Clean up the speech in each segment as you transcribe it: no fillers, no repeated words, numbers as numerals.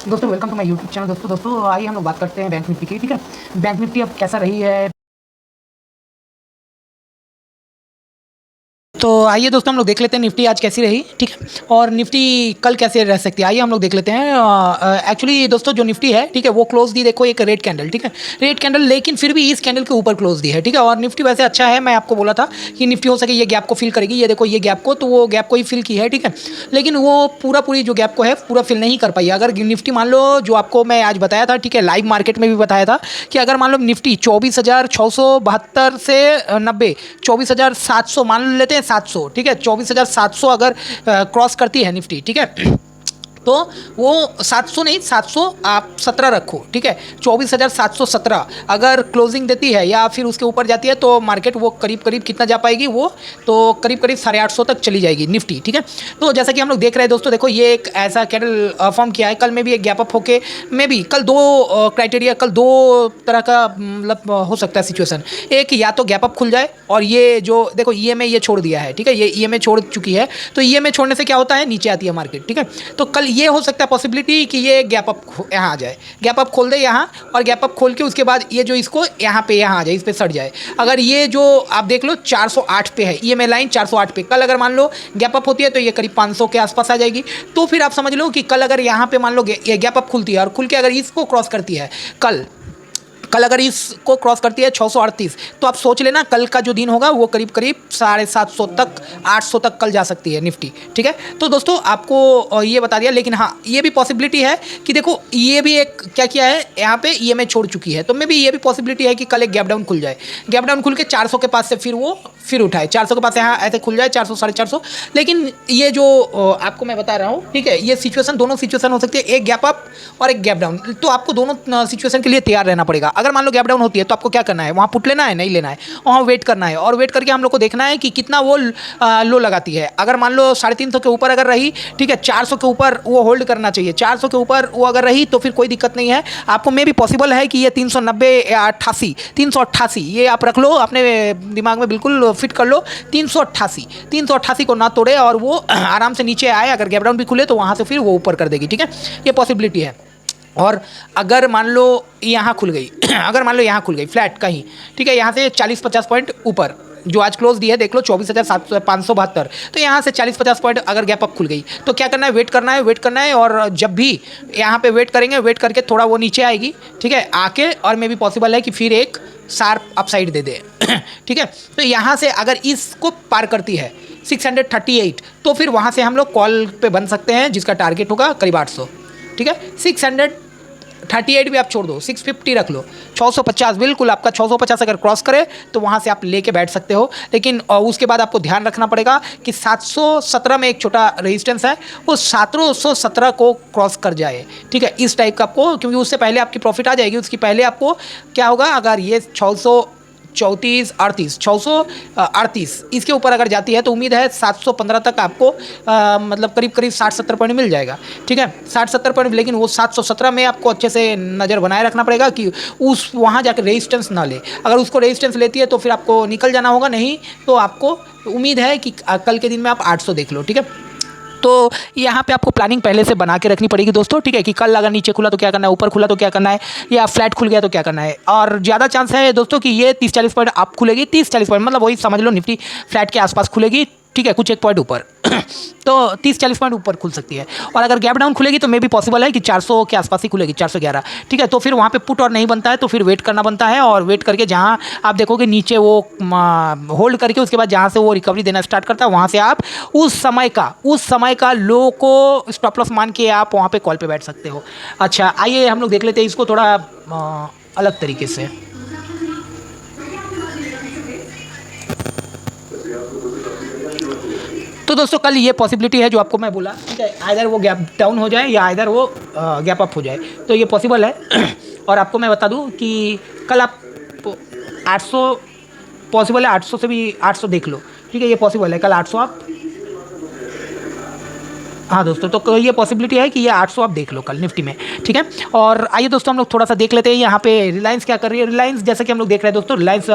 दोस्तों welcome to my YouTube channel. दोस्तों आइए हम लोग बात करते हैं बैंक निफ्टी की। ठीक है, बैंक निफ्टी अब कैसा रही है। तो आइए दोस्तों हम लोग देख लेते हैं निफ्टी आज कैसी रही। ठीक है, और निफ्टी कल कैसे रह सकती है आइए हम लोग देख लेते हैं। एक्चुअली दोस्तों जो निफ्टी है, ठीक है, वो क्लोज दी देखो एक रेड कैंडल। ठीक है, रेड कैंडल, लेकिन फिर भी इस कैंडल के ऊपर क्लोज दी है। ठीक है, और निफ्टी वैसे अच्छा है। मैं आपको बोला था कि निफ्टी हो सके ये गैप को फिल करेगी। ये देखो ये गैप को, तो वो गैप को ही फिल की है। ठीक है, लेकिन वो पूरी जो गैप को है पूरा फिल नहीं कर पाई। अगर निफ्टी मान लो, जो आपको मैं आज बताया था, ठीक है, लाइव मार्केट में भी बताया था कि अगर मान लो निफ्टी 24,672 से 90, 24,700 मान लेते हैं, 700, ठीक है, 24,700 अगर क्रॉस करती है निफ्टी, ठीक है, तो वो 700 नहीं, 700 आप 17 रखो। ठीक है, 24,717 अगर क्लोजिंग देती है या फिर उसके ऊपर जाती है तो मार्केट वो करीब करीब कितना जा पाएगी, वो तो करीब करीब 850 तक चली जाएगी निफ्टी। ठीक है, तो जैसा कि हम लोग देख रहे हैं दोस्तों, देखो ये एक ऐसा कैंडल फॉर्म किया है। कल में भी एक गैप अप होके में भी कल दो क्राइटेरिया, कल दो तरह का मतलब हो सकता है सिचुएशन। एक, या तो गैप अप खुल जाए और ये जो देखो ईएमए ये छोड़ दिया है। ठीक है, ये ईएमए छोड़ चुकी है, तो ईएमए छोड़ने से क्या होता है, नीचे आती है मार्केट। ठीक है, तो कल ये हो सकता है पॉसिबिलिटी कि ये गैप अप यहाँ आ जाए, गैप अप खोल दे यहाँ, और गैप अप खोल के उसके बाद ये जो इसको यहाँ पे यहाँ आ जाए, इस पे सट जाए। अगर ये जो आप देख लो 408 पे है ईएमए लाइन, 408 पे, कल अगर मान लो गैप अप होती है तो ये करीब 500 के आसपास आ जाएगी। तो फिर आप समझ लो कि कल अगर यहाँ पे मान लो ये गैप अप खुलती है और खुल के अगर इसको क्रॉस करती है कल कल अगर इसको क्रॉस करती है 638, तो आप सोच लेना कल का जो दिन होगा वो करीब करीब 750 तक, 800 तक कल जा सकती है निफ्टी। ठीक है, तो दोस्तों आपको ये बता दिया। लेकिन हाँ, ये भी पॉसिबिलिटी है कि देखो ये भी एक क्या किया है, यहाँ पे ईएमए छोड़ चुकी है, तो मे भी ये भी पॉसिबिलिटी है कि कल एक गैप डाउन खुल जाए। गैप डाउन खुल के 400 के पास से फिर वो फिर उठाए, 400 के पास यहाँ ऐसे खुल जाए, 400 450। लेकिन ये जो आपको मैं बता रहा हूँ, ठीक है, ये सिचुएशन, दोनों सिचुएशन हो सकती है, एक गैप अप और एक गैप डाउन। तो आपको दोनों सिचुएशन के लिए तैयार रहना पड़ेगा। अगर मान लो गैप डाउन होती है तो आपको क्या करना है, वहाँ पुट लेना है, नहीं लेना है, वहाँ वेट करना है, और वेट करके हम लोग को देखना है कि कितना वो लो लगाती है। अगर मान लो 350 के ऊपर अगर रही, ठीक है, 400 के ऊपर वो होल्ड करना चाहिए। 400 के ऊपर वो अगर रही तो फिर कोई दिक्कत नहीं है। आपको मे भी पॉसिबल है कि ये 390 या 88, 388 ये आप रख लो अपने दिमाग में, बिल्कुल फिट कर लो। 388 को ना तोड़े और वो आराम से नीचे आए। अगर गैप डाउन भी खुले तो वहाँ से फिर वो ऊपर कर देगी। ठीक है, ये पॉसिबिलिटी है। और अगर मान लो यहाँ खुल गई अगर मान लो यहाँ खुल गई फ्लैट कहीं, ठीक है, यहाँ से 40-50 पॉइंट ऊपर जो आज क्लोज दी है, देख लो 24,572, तो यहाँ से 40-50 पॉइंट अगर गैप अप खुल गई तो क्या करना है, वेट करना है, वेट करना है। और जब भी यहाँ पे वेट करेंगे, वेट करके थोड़ा वो नीचे आएगी, ठीक है, आके और मे भी पॉसिबल है कि फिर एक शार्प अपसाइड दे दे ठीक है, तो यहाँ से अगर इसको पार करती है 638, तो फिर वहाँ से हम लोग कॉल पे बन सकते हैं, जिसका टारगेट होगा करीब 800। ठीक है, 638 भी आप छोड़ दो, 650 रख लो, 650 बिल्कुल आपका 650 अगर क्रॉस करे तो वहाँ से आप लेके बैठ सकते हो। लेकिन उसके बाद आपको ध्यान रखना पड़ेगा कि 717 में एक छोटा रेजिस्टेंस है, वो 717 को क्रॉस कर जाए। ठीक है, इस टाइप का आपको, क्योंकि उससे पहले आपकी प्रॉफिट आ जाएगी, उसकी पहले आपको क्या होगा, अगर ये 638 इसके ऊपर अगर जाती है तो उम्मीद है 715 तक आपको मतलब करीब करीब 60-70 पॉइंट मिल जाएगा। ठीक है, 60-70 पॉइंट, लेकिन वो 717 में आपको अच्छे से नज़र बनाए रखना पड़ेगा कि उस वहाँ जाकर रेजिस्टेंस ना ले। अगर उसको रेजिस्टेंस लेती है तो फिर आपको निकल जाना होगा, नहीं तो आपको उम्मीद है कि कल के दिन में आप 800 देख लो। ठीक है, तो यहाँ पे आपको प्लानिंग पहले से बना के रखनी पड़ेगी दोस्तों। ठीक है, कि कल अगर नीचे खुला तो क्या करना है, ऊपर खुला तो क्या करना है, या फ्लैट खुल गया तो क्या करना है। और ज़्यादा चांस है दोस्तों कि ये 30-40 पॉइंट आप खुलेगी, 30-40 पॉइंट मतलब वही समझ लो निफ्टी फ्लैट के आसपास खुलेगी। ठीक है, कुछ एक पॉइंट ऊपर तो 30-40 पॉइंट ऊपर खुल सकती है। और अगर गैप डाउन खुलेगी तो मे भी पॉसिबल है कि 400 के आसपास ही खुलेगी, 411। ठीक है, तो फिर वहाँ पे पुट और नहीं बनता है, तो फिर वेट करना बनता है। और वेट करके जहाँ आप देखोगे नीचे वो होल्ड करके उसके बाद जहाँ से वो रिकवरी देना स्टार्ट करता है, वहाँ से आप उस समय का लो को स्टॉप लॉस मान के आप वहाँ पे कॉल पे बैठ सकते हो। अच्छा, आइए हम लोग देख लेते हैं इसको थोड़ा अलग तरीके से। तो दोस्तों कल ये पॉसिबिलिटी है जो आपको मैं बोला, ठीक है, आइदर वो गैप डाउन हो जाए या आइदर वो गैप अप हो जाए, तो ये पॉसिबल है। और आपको मैं बता दूं कि कल आप 800 पॉसिबल है, 800 से भी 800 देख लो। ठीक है, ये पॉसिबल है, कल 800 आप हाँ दोस्तों, तो ये पॉसिबिलिटी है कि ये 800 आप देख लो कल निफ्टी में, ठीक है। और आइए दोस्तों हम लोग थोड़ा सा देख लेते हैं यहाँ पे रिलायंस क्या कर रही है। रिलायंस जैसे कि हम लोग देख रहे हैं दोस्तों, रिलायंस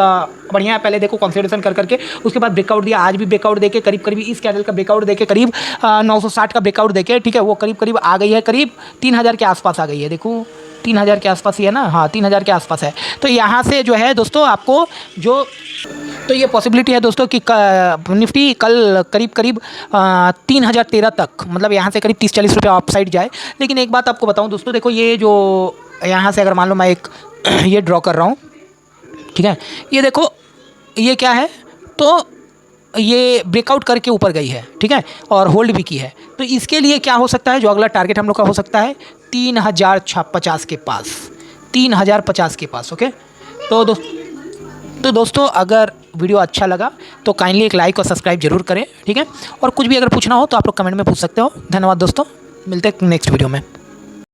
बढ़िया है, पहले देखो कंसोलिडेशन कर करके उसके बाद ब्रेकआउट दिया, आज भी ब्रेकआउट देके करीब करीब इस कैंडल का ब्रेकआउट देके करीब 960 का ब्रेकआउट देके, ठीक है, वो करीब करीब आ गई है, करीब 3000 के आसपास आ गई है। देखो 3000 के आसपास ही है ना, हाँ 3000 के आसपास है। तो यहाँ से जो है दोस्तों आपको जो तो ये पॉसिबिलिटी है दोस्तों कि निफ्टी कल करीब करीब 3013 तक, मतलब यहाँ से करीब 30-40 रुपये अपसाइड जाए। लेकिन एक बात आपको बताऊँ दोस्तों, देखो ये जो यहाँ से अगर मान लो मैं एक ये ड्रॉ कर रहा हूँ, ठीक है, ये देखो ये क्या है, तो ये ब्रेकआउट करके ऊपर गई है, ठीक है, और होल्ड भी की है। तो इसके लिए क्या हो सकता है, जो अगला टारगेट हम लोग का हो सकता है 3050 के पास, 3050 के पास। ओके, तो दोस्तों अगर वीडियो अच्छा लगा तो काइंडली एक लाइक और सब्सक्राइब जरूर करें, ठीक है। और कुछ भी अगर पूछना हो तो आप लोग कमेंट में पूछ सकते हो। धन्यवाद दोस्तों, मिलते हैं नेक्स्ट वीडियो में।